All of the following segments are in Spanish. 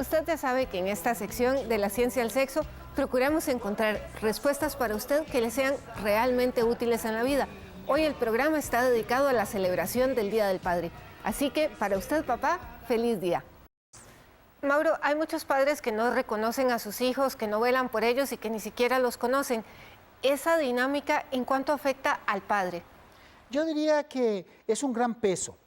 Usted ya sabe que en esta sección de la ciencia del sexo procuramos encontrar respuestas para usted que le sean realmente útiles en la vida. Hoy el programa está dedicado a la celebración del Día del Padre. Así que para usted, papá, feliz día. Mauro, hay muchos padres que no reconocen a sus hijos, que no velan por ellos y que ni siquiera los conocen. ¿Esa dinámica en cuánto afecta al padre? Yo diría que es un gran peso.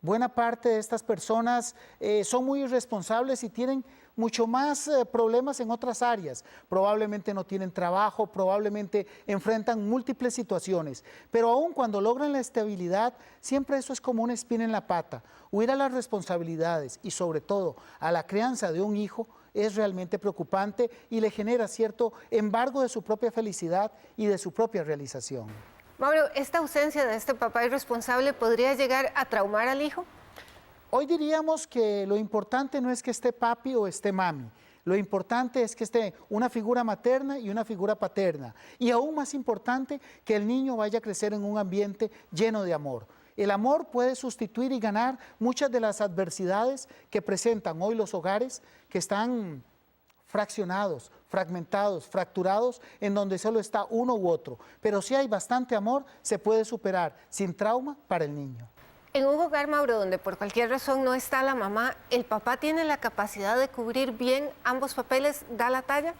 Buena parte de estas personas son muy irresponsables y tienen mucho más problemas en otras áreas. Probablemente no tienen trabajo, probablemente enfrentan múltiples situaciones. Pero aún cuando logran la estabilidad, siempre eso es como una espina en la pata. Huir a las responsabilidades y sobre todo a la crianza de un hijo es realmente preocupante y le genera cierto embargo de su propia felicidad y de su propia realización. Mauro, ¿esta ausencia de este papá irresponsable podría llegar a traumar al hijo? Hoy diríamos que lo importante no es que esté papi o esté mami. Lo importante es que esté una figura materna y una figura paterna. Y aún más importante, que el niño vaya a crecer en un ambiente lleno de amor. El amor puede sustituir y ganar muchas de las adversidades que presentan hoy los hogares que están fraccionados, fragmentados, fracturados, en donde solo está uno u otro. Pero si hay bastante amor, se puede superar sin trauma para el niño. En un hogar, Mauro, donde por cualquier razón no está la mamá, ¿el papá tiene la capacidad de cubrir bien ambos papeles? ¿Da la talla?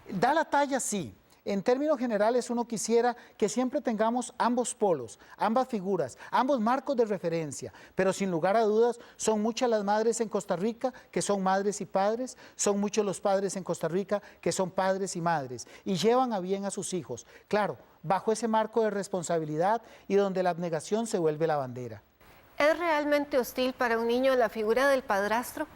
Da la talla, sí. En términos generales, uno quisiera que siempre tengamos ambos polos, ambas figuras, ambos marcos de referencia, pero sin lugar a dudas son muchas las madres en Costa Rica que son madres y padres, son muchos los padres en Costa Rica que son padres y madres y llevan a bien a sus hijos, claro, bajo ese marco de responsabilidad y donde la abnegación se vuelve la bandera. ¿Es realmente hostil para un niño la figura del padrastro?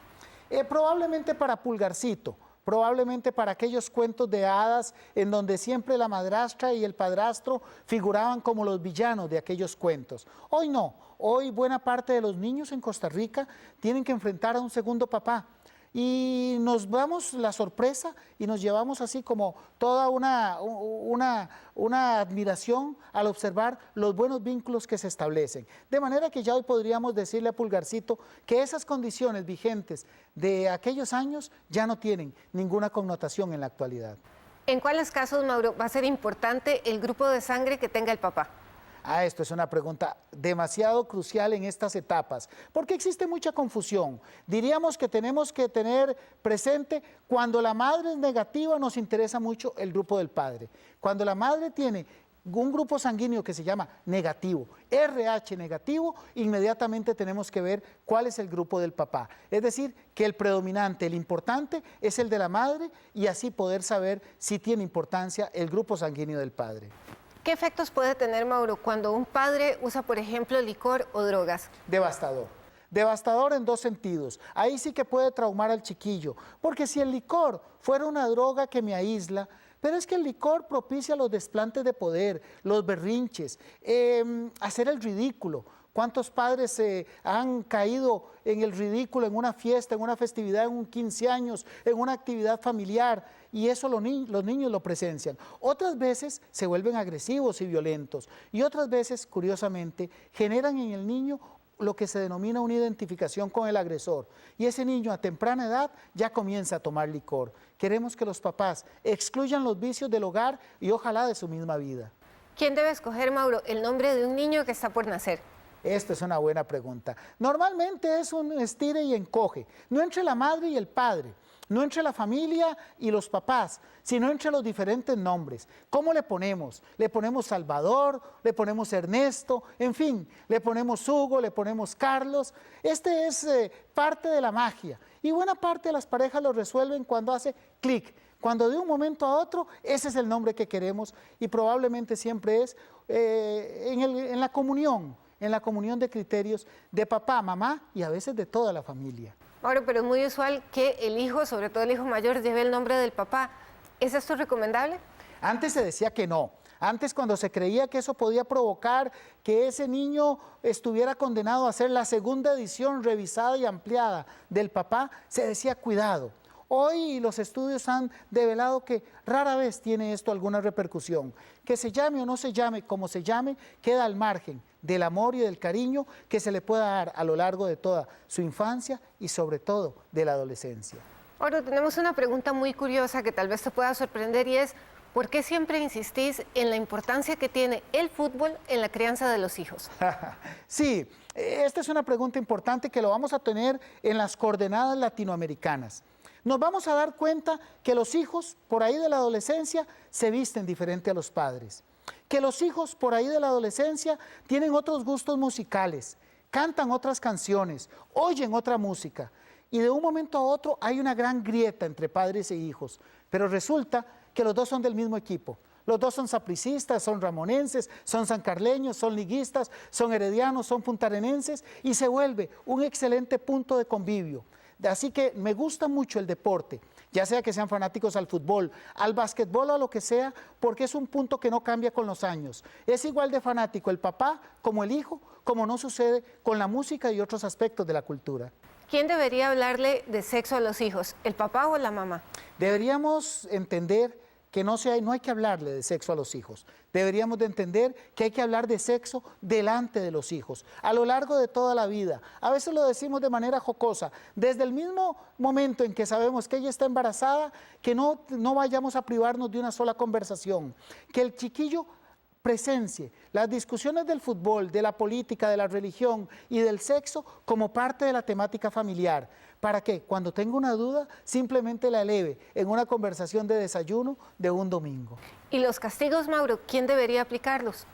Probablemente para Pulgarcito. Probablemente para aquellos cuentos de hadas en donde siempre la madrastra y el padrastro figuraban como los villanos de aquellos cuentos. Hoy no, hoy buena parte de los niños en Costa Rica tienen que enfrentar a un segundo papá. Y nos damos la sorpresa y nos llevamos así como toda una admiración al observar los buenos vínculos que se establecen. De manera que ya hoy podríamos decirle a Pulgarcito que esas condiciones vigentes de aquellos años ya no tienen ninguna connotación en la actualidad. ¿En cuáles casos, Mauro, va a ser importante el grupo de sangre que tenga el papá? Esto es una pregunta demasiado crucial en estas etapas, porque existe mucha confusión. Diríamos que tenemos que tener presente cuando la madre es negativa, nos interesa mucho el grupo del padre. Cuando la madre tiene un grupo sanguíneo que se llama negativo, RH negativo, inmediatamente tenemos que ver cuál es el grupo del papá. Es decir, que el predominante, el importante, es el de la madre y así poder saber si tiene importancia el grupo sanguíneo del padre. ¿Qué efectos puede tener, Mauro, cuando un padre usa, por ejemplo, licor o drogas? Devastador. Devastador en dos sentidos. Ahí sí que puede traumar al chiquillo, porque si el licor fuera una droga que me aísla, pero es que el licor propicia los desplantes de poder, los berrinches, hacer el ridículo. ¿Cuántos padres han caído en el ridículo en una fiesta, en una festividad, en un 15 años, en una actividad familiar? Y eso los niños lo presencian. Otras veces se vuelven agresivos y violentos. Y otras veces, curiosamente, generan en el niño lo que se denomina una identificación con el agresor. Y ese niño a temprana edad ya comienza a tomar licor. Queremos que los papás excluyan los vicios del hogar y ojalá de su misma vida. ¿Quién debe escoger, Mauro, el nombre de un niño que está por nacer? Esta es una buena pregunta. Normalmente es un estire y encoge, no entre la madre y el padre, no entre la familia y los papás, sino entre los diferentes nombres. ¿Cómo le ponemos? Le ponemos Salvador, le ponemos Ernesto, en fin, le ponemos Hugo, le ponemos Carlos. Este es parte de la magia y buena parte de las parejas lo resuelven cuando hace clic. Cuando de un momento a otro, ese es el nombre que queremos y probablemente siempre es en la comunión de criterios de papá, mamá y a veces de toda la familia. Mauro, pero es muy usual que el hijo, sobre todo el hijo mayor, lleve el nombre del papá. ¿Es esto recomendable? Antes se decía que no. Antes, cuando se creía que eso podía provocar que ese niño estuviera condenado a ser la segunda edición revisada y ampliada del papá, se decía cuidado. Hoy los estudios han develado que rara vez tiene esto alguna repercusión. Que se llame o no se llame, como se llame, queda al margen del amor y del cariño que se le pueda dar a lo largo de toda su infancia y sobre todo de la adolescencia. Ahora tenemos una pregunta muy curiosa que tal vez te pueda sorprender y es, ¿por qué siempre insistís en la importancia que tiene el fútbol en la crianza de los hijos? Sí, esta es una pregunta importante que lo vamos a tener en las coordenadas latinoamericanas. Nos vamos a dar cuenta que los hijos por ahí de la adolescencia se visten diferente a los padres, que los hijos por ahí de la adolescencia tienen otros gustos musicales, cantan otras canciones, oyen otra música y de un momento a otro hay una gran grieta entre padres e hijos, pero resulta que los dos son del mismo equipo. Los dos son sapricistas, son ramonenses, son sancarleños, son liguistas, son heredianos, son puntarenenses y se vuelve un excelente punto de convivio. Así que me gusta mucho el deporte, ya sea que sean fanáticos al fútbol, al básquetbol o a lo que sea, porque es un punto que no cambia con los años. Es igual de fanático el papá como el hijo, como no sucede con la música y otros aspectos de la cultura. ¿Quién debería hablarle de sexo a los hijos, el papá o la mamá? Deberíamos entender que no hay que hablarle de sexo a los hijos. Deberíamos de entender que hay que hablar de sexo delante de los hijos, a lo largo de toda la vida. A veces lo decimos de manera jocosa, desde el mismo momento en que sabemos que ella está embarazada, que no vayamos a privarnos de una sola conversación, que el chiquillo presencie las discusiones del fútbol, de la política, de la religión y del sexo como parte de la temática familiar, para que cuando tenga una duda simplemente la eleve en una conversación de desayuno de un domingo. ¿Y los castigos, Mauro, quién debería aplicarlos?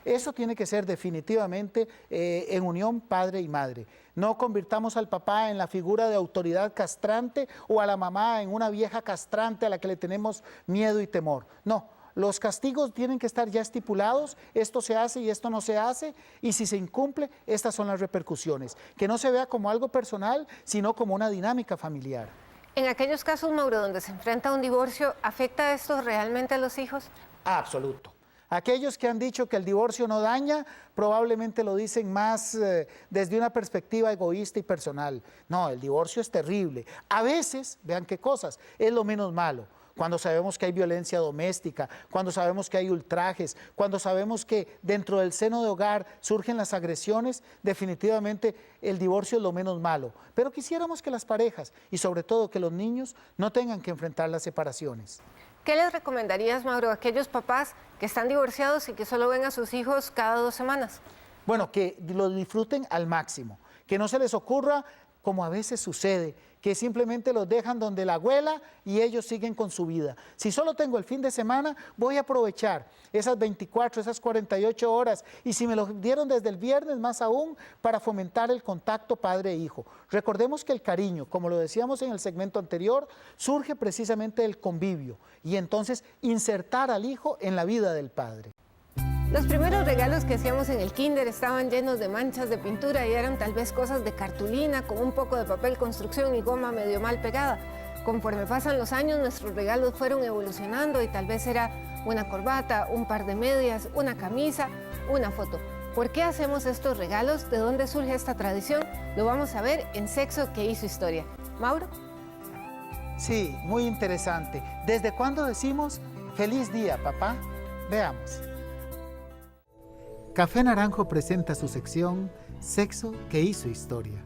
Eso tiene que ser definitivamente en unión padre y madre. No convirtamos al papá en la figura de autoridad castrante o a la mamá en una vieja castrante a la que le tenemos miedo y temor. No. Los castigos tienen que estar ya estipulados, esto se hace y esto no se hace, y si se incumple, estas son las repercusiones. Que no se vea como algo personal, sino como una dinámica familiar. En aquellos casos, Mauro, donde se enfrenta un divorcio, ¿afecta esto realmente a los hijos? Absoluto. Aquellos que han dicho que el divorcio no daña, probablemente lo dicen más desde una perspectiva egoísta y personal. No, el divorcio es terrible. A veces, vean qué cosas, es lo menos malo. Cuando sabemos que hay violencia doméstica, cuando sabemos que hay ultrajes, cuando sabemos que dentro del seno de hogar surgen las agresiones, definitivamente el divorcio es lo menos malo. Pero quisiéramos que las parejas y sobre todo que los niños no tengan que enfrentar las separaciones. ¿Qué les recomendarías, Mauro, a aquellos papás que están divorciados y que solo ven a sus hijos cada 2 semanas? Bueno, que lo disfruten al máximo, que no se les ocurra, como a veces sucede, que simplemente los dejan donde la abuela y ellos siguen con su vida. Si solo tengo el fin de semana, voy a aprovechar esas 24, esas 48 horas, y si me lo dieron desde el viernes, más aún, para fomentar el contacto padre e hijo. Recordemos que el cariño, como lo decíamos en el segmento anterior, surge precisamente del convivio, y entonces insertar al hijo en la vida del padre. Los primeros regalos que hacíamos en el kinder estaban llenos de manchas de pintura y eran tal vez cosas de cartulina con un poco de papel construcción y goma medio mal pegada. Conforme pasan los años, nuestros regalos fueron evolucionando y tal vez era una corbata, un par de medias, una camisa, una foto. ¿Por qué hacemos estos regalos? ¿De dónde surge esta tradición? Lo vamos a ver en Sexo que hizo historia. ¿Mauro? Sí, muy interesante. ¿Desde cuándo decimos feliz día, papá? Veamos. Café Naranjo presenta su sección Sexo que hizo historia.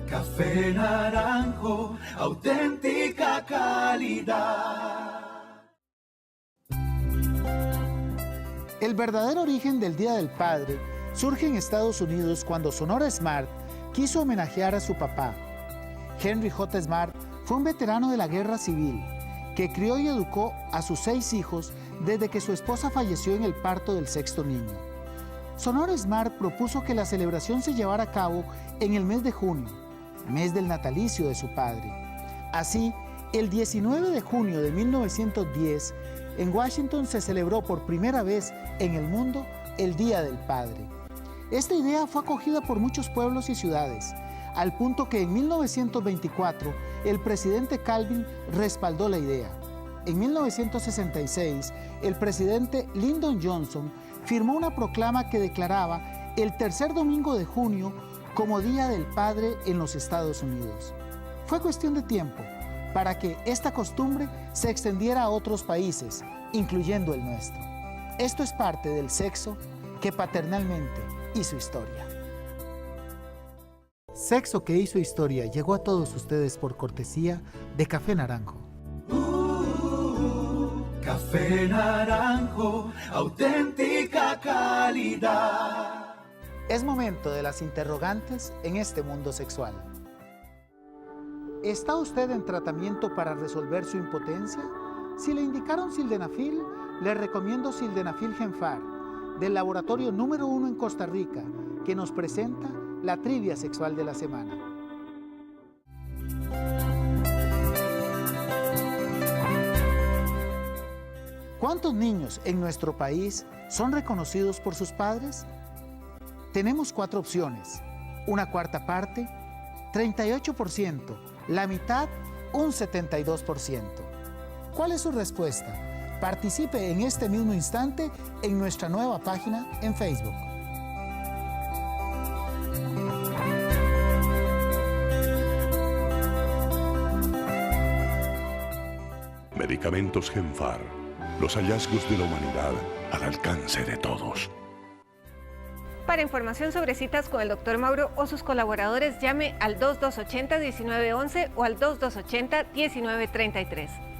Café Naranjo, auténtica calidad. El verdadero origen del Día del Padre surge en Estados Unidos cuando Sonora Smart quiso homenajear a su papá. Henry J. Smart fue un veterano de la Guerra Civil que crió y educó a sus 6 hijos desde que su esposa falleció en el parto del 6º niño. Sonora Smart propuso que la celebración se llevara a cabo en el mes de junio, mes del natalicio de su padre. Así, el 19 de junio de 1910, en Washington se celebró por primera vez en el mundo el Día del Padre. Esta idea fue acogida por muchos pueblos y ciudades, al punto que en 1924 el presidente Calvin respaldó la idea. En 1966, el presidente Lyndon Johnson firmó una proclama que declaraba el tercer domingo de junio como Día del Padre en los Estados Unidos. Fue cuestión de tiempo para que esta costumbre se extendiera a otros países, incluyendo el nuestro. Esto es parte del sexo que paternalmente hizo historia. Sexo que hizo historia llegó a todos ustedes por cortesía de Café Naranjo. Café Naranjo, auténtica calidad. Es momento de las interrogantes en este mundo sexual. ¿Está usted en tratamiento para resolver su impotencia? Si le indicaron sildenafil, le recomiendo Sildenafil Genfar, del laboratorio número 1 en Costa Rica, que nos presenta la trivia sexual de la semana. ¿Cuántos niños en nuestro país son reconocidos por sus padres? Tenemos 4 opciones: una cuarta parte, 38%, la mitad, un 72%. ¿Cuál es su respuesta? Participe en este mismo instante en nuestra nueva página en Facebook. Medicamentos Genfar. Los hallazgos de la humanidad al alcance de todos. Para información sobre citas con el Dr. Mauro o sus colaboradores, llame al 2280-1911 o al 2280-1933.